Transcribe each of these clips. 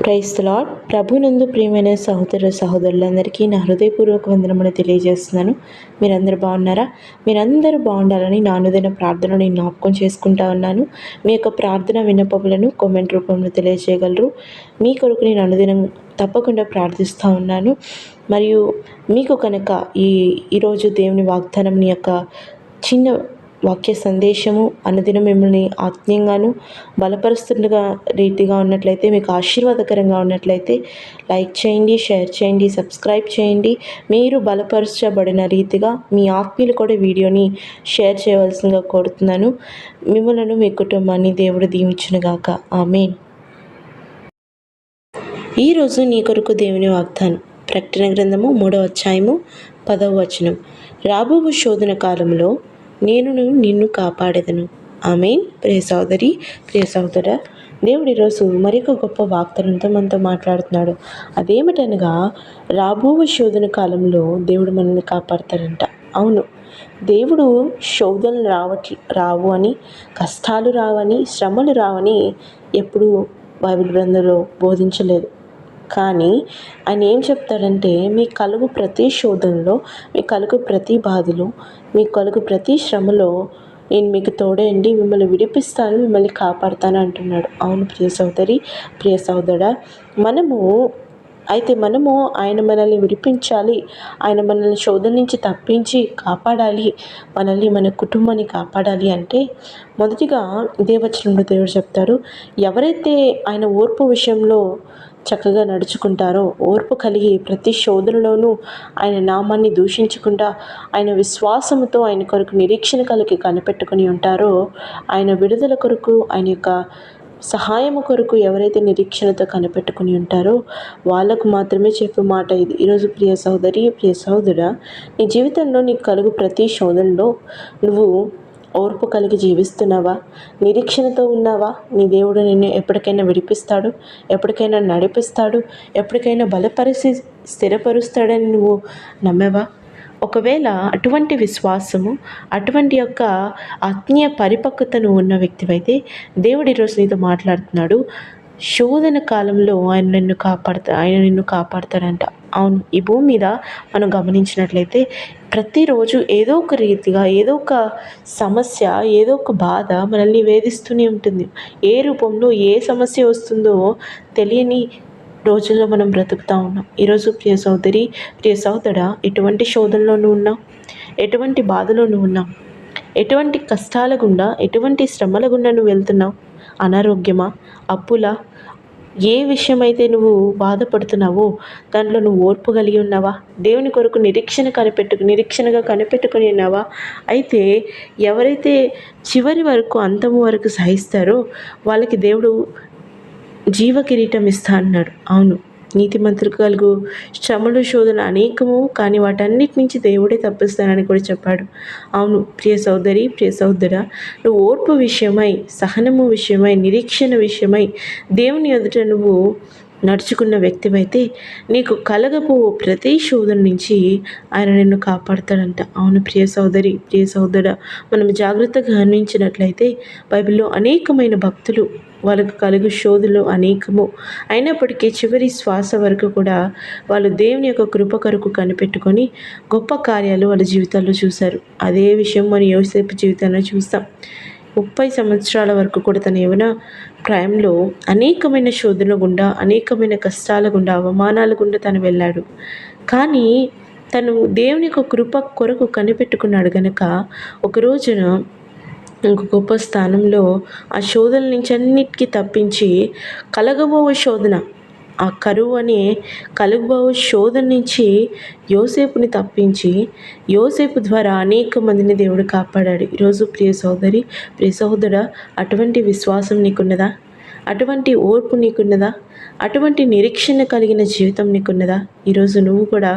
Praise the lord. ప్రభునందు ప్రియమైన సహోదర సహోదరులందరికీ నా హృదయపూర్వక వందనములు తెలియజేస్తున్నాను. మీరందరూ బాగున్నారా? మీరందరూ బాగుండాలని నా అనుదిన ప్రార్థనను నేను జ్ఞాపకం చేసుకుంటా ఉన్నాను. మీ యొక్క ప్రార్థన విన్నపములను కామెంట్ రూపంలో తెలియజేయగలరు. మీ కొరకు నేను అనుదినం తప్పకుండా ప్రార్థిస్తూ ఉన్నాను. మరియు మీకు కనుక ఈరోజు దేవుని వాగ్దానం యొక్క చిన్న వాక్య సందేశము అనుదినం మిమ్మల్ని ఆత్మీయంగాను బలపరుస్తుండగా రీతిగా ఉన్నట్లయితే, మీకు ఆశీర్వాదకరంగా ఉన్నట్లయితే లైక్ చేయండి, షేర్ చేయండి, సబ్స్క్రైబ్ చేయండి. మీరు బలపరచబడిన రీతిగా మీ ఆత్మీయులు కూడా వీడియోని షేర్ చేయవలసిందిగా కోరుతున్నాను. మిమ్మల్ని మీ కుటుంబాన్ని దేవుడు దీవించునుగాక. ఆమేన్. ఈరోజు నీ కొరకు దేవుని వాగ్దానం ప్రకటన గ్రంథము 3వ అధ్యాయము 10వ వచనం. రాబోవు శోధన కాలంలో నేను నిన్ను కాపాడెదను. ఆమేన్. ప్రియ సోదరి, ప్రియ సోదర, దేవుడు ఈరోజు మరొక గొప్ప వాగ్దానంతో మనతో మాట్లాడుతున్నాడు. అదేమిటనగా, రాబోవు శోధన కాలంలో దేవుడు మనల్ని కాపాడతాడంట. అవును, దేవుడు శోధనలు రావు అని, కష్టాలు రావని, శ్రమలు రావని ఎప్పుడు బైబిల్ గ్రంథంలో బోధించలేదు. కానీ ఆయన ఏం చెప్తాడంటే, మీ కలుగు ప్రతి శోధనలో, మీ కలుగు ప్రతి బాధలో, మీ కలుగు ప్రతి శ్రమలో నేను మీకు తోడేయండి, మిమ్మల్ని విడిపిస్తాను, మిమ్మల్ని కాపాడుతాను అంటున్నాడు. అవును ప్రియ సోదరి, ప్రియ సోదరుడా, మనము ఆయన మనల్ని విడిపించాలి, ఆయన మనల్ని శోధన నుంచి తప్పించి కాపాడాలి, మనల్ని మన కుటుంబాన్ని కాపాడాలి అంటే మొదటిగా ఇదే వచనంలో దేవుడు చెప్తారు, ఎవరైతే ఆయన ఓర్పు విషయంలో చక్కగా నడుచుకుంటారో, ఓర్పు కలిగి ప్రతి శోధనలోనూ ఆయన నామాన్ని దూషించకుండా ఆయన విశ్వాసంతో ఆయన కొరకు నిరీక్షణ కలిగి కనిపెట్టుకుని ఉంటారో, ఆయన విడుదల కొరకు, ఆయన యొక్క సహాయము కొరకు ఎవరైతే నిరీక్షణతో కనిపెట్టుకుని ఉంటారో వాళ్ళకు మాత్రమే చెప్పే మాట ఇది. ఈరోజు ప్రియ సహోదరి, ప్రియ సహోదరా, నీ జీవితంలో నీకు కలుగు ప్రతి శోధనలో నువ్వు ఓర్పు కలిగి జీవిస్తున్నావా? నిరీక్షణతో ఉన్నావా? నీ దేవుడు నిన్ను ఎప్పటికైనా విడిపిస్తాడు, ఎప్పటికైనా నడిపిస్తాడు, ఎప్పటికైనా బలపరిచి స్థిరపరుస్తాడని నువ్వు నమ్మవా? ఒకవేళ అటువంటి విశ్వాసము, అటువంటి యొక్క ఆత్మీయ పరిపక్వతను ఉన్న వ్యక్తివైతే దేవుడు ఈరోజు నీతో మాట్లాడుతున్నాడు. శోధన కాలంలో ఆయన నిన్ను కాపాడతాడంట. అవును, ఈ భూమి మీద మనం గమనించినట్లయితే ప్రతిరోజు ఏదో ఒక రీతిగా, ఏదో ఒక సమస్య, ఏదో ఒక బాధ మనల్ని వేధిస్తూనే ఉంటుంది. ఏ రూపంలో ఏ సమస్య వస్తుందో తెలియని రోజుల్లో మనం బ్రతుకుతూ ఉన్నాం. ఈరోజు ప్రియ సోదరి, ప్రియ సోదరా, ఎటువంటి శోధనలో నువ్వు ఉన్నావు? ఎటువంటి బాధలో నువ్వు ఉన్నావు? ఎటువంటి కష్టాల గుండా, ఎటువంటి శ్రమల గుండా నువ్వు వెళ్తున్నావు? అనారోగ్యమా? అప్పులా? ఏ విషయమైతే నువ్వు బాధపడుతున్నావో దాంట్లో నువ్వు ఓర్పు కలిగి ఉన్నావా? దేవుని కొరకు నిరీక్షణగా కనిపెట్టుకుని ఉన్నావా? అయితే ఎవరైతే చివరి వరకు, అంతము వరకు సహిస్తారో వాళ్ళకి దేవుడు జీవ కిరీటం ఇస్తా అన్నాడు. అవును, నీతిమంతులకు కలుగు శ్రమలు, శోధన అనేకము, కానీ వాటన్నిటి నుంచి దేవుడే తప్పిస్తానని కూడా చెప్పాడు. అవును ప్రియ సోదరి, ప్రియ సోదరా, నువ్వు ఓర్పు విషయమై, సహనము విషయమై, నిరీక్షణ విషయమై దేవుని ఎదుట నువ్వు నడుచుకున్న వ్యక్తివైతే నీకు కలగబో ప్రతి శోధన నుంచి ఆయన నిన్ను కాపాడతాడంట. అవును ప్రియ సోదరి, ప్రియ సోదరా, మనం జాగ్రత్తగా గమనించినట్లయితే బైబిల్లో అనేకమైన భక్తులు వాళ్ళకు కలుగు శోధనలు అనేకము అయినప్పటికీ చివరి శ్వాస వరకు కూడా వాళ్ళు దేవుని యొక్క కృప కొరకు కనిపెట్టుకొని గొప్ప కార్యాలు వాళ్ళ జీవితాల్లో చూశారు. అదే విషయం మనం యోసేపు జీవితంలో చూస్తాం. 30 సంవత్సరాల వరకు కూడా తన యవ్వన ప్రాయంలో అనేకమైన శోధనల గుండా, అనేకమైన కష్టాల గుండా, అవమానాల గుండా తను వెళ్ళాడు. కానీ తను దేవుని యొక్క కృప కొరకు కనిపెట్టుకున్నాడు కనుక ఒక రోజున ఇంక గొప్ప స్థానంలో ఆ శోధన నుంచి అన్నిటికీ తప్పించి కలగబో శోధన, ఆ కరువు అనే కలుగుబో శోధన నుంచి యోసేపుని తప్పించి యోసేపు ద్వారా అనేక మందిని దేవుడు కాపాడాడు. ఈరోజు ప్రియ సోదరి, ప్రియ సోదరుడా, అటువంటి విశ్వాసం నీకున్నదా? అటువంటి ఓర్పు నీకున్నదా? అటువంటి నిరీక్షణ కలిగిన జీవితం నీకున్నదా? ఈరోజు నువ్వు కూడా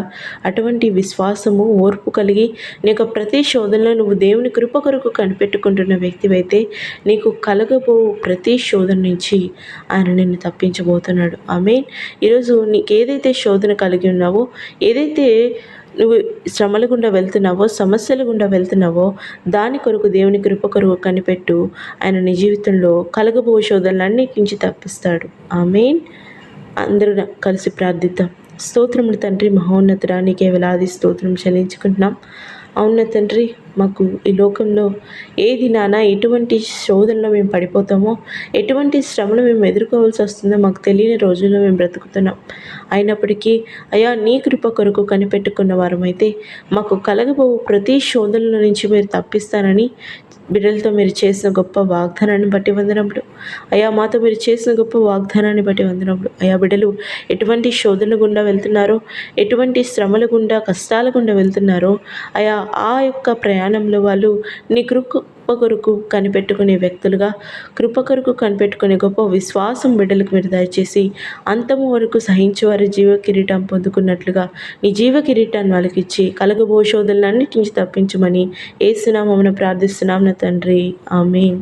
అటువంటి విశ్వాసము, ఓర్పు కలిగి నీకు ప్రతి శోధనలో నువ్వు దేవుని కృప కొరకు కనిపెట్టుకుంటున్న వ్యక్తివైతే నీకు కలగబో ప్రతి శోధన నుంచి ఆయన నిన్ను తప్పించబోతున్నాడు. ఆమేన్. ఈరోజు నీకు ఏదైతే శోధన కలిగి ఉన్నావో, ఏదైతే నువ్వు శ్రమల గుండా వెళ్తున్నావో, సమస్యల గుండా వెళ్తున్నావో దాని కొరకు దేవుని కృప కొరకు కనిపెట్టు. ఆయన నీ జీవితంలో కలగబో శోధనలన్నిటి నుంచి తప్పిస్తాడు. ఆమేన్. అందరూ కలిసి ప్రార్థిద్దాం. స్తోత్రములు తండ్రి, మహోన్నతుడా, నీకే వేలాది స్తోత్రం చెల్లించుకుంటున్నాం. అవున తండ్రి, మాకు ఈ లోకంలో ఏది నానా ఎటువంటి శోధనలో మేము పడిపోతామో, ఎటువంటి శ్రమను మేము ఎదుర్కోవాల్సి వస్తుందో మాకు తెలియని రోజుల్లో మేము బ్రతుకుతున్నాం. అయినప్పటికీ అయ్యా, నీ కృప కొరకు కనిపెట్టుకున్న వారమైతే మాకు కలగబోవు ప్రతి శోధనల నుంచి మీరు తప్పిస్తానని బిడ్డలతో మీరు చేసిన గొప్ప వాగ్దానాన్ని బట్టి వందనములు. అయ్యా, మాతో మీరు చేసిన గొప్ప వాగ్దానాన్ని బట్టి వందనములు. అయ్యా, బిడ్డలు ఎటువంటి శోధనల గుండా వెళ్తున్నారో, ఎటువంటి శ్రమల గుండా, కష్టాల గుండా వెళ్తున్నారో, అయ్యా, ఆ యొక్క ప్రయాణంలో వాళ్ళు నీ కృప కొరకు కనిపెట్టుకునే వ్యక్తులుగా, కృప కొరకు కనిపెట్టుకునే గొప్ప విశ్వాసం బిడ్డలకు మీరు దయచేసి అంతము వరకు సహించి వారి జీవ కిరీటం పొందుకున్నట్లుగా నీ జీవ కిరీటాన్ని వాళ్ళకి ఇచ్చి కలగబో శోధనలన్నిటి నుంచి తప్పించమని యేసు నామమున ప్రార్థిస్తున్నాం నా తండ్రి. ఆమేన్.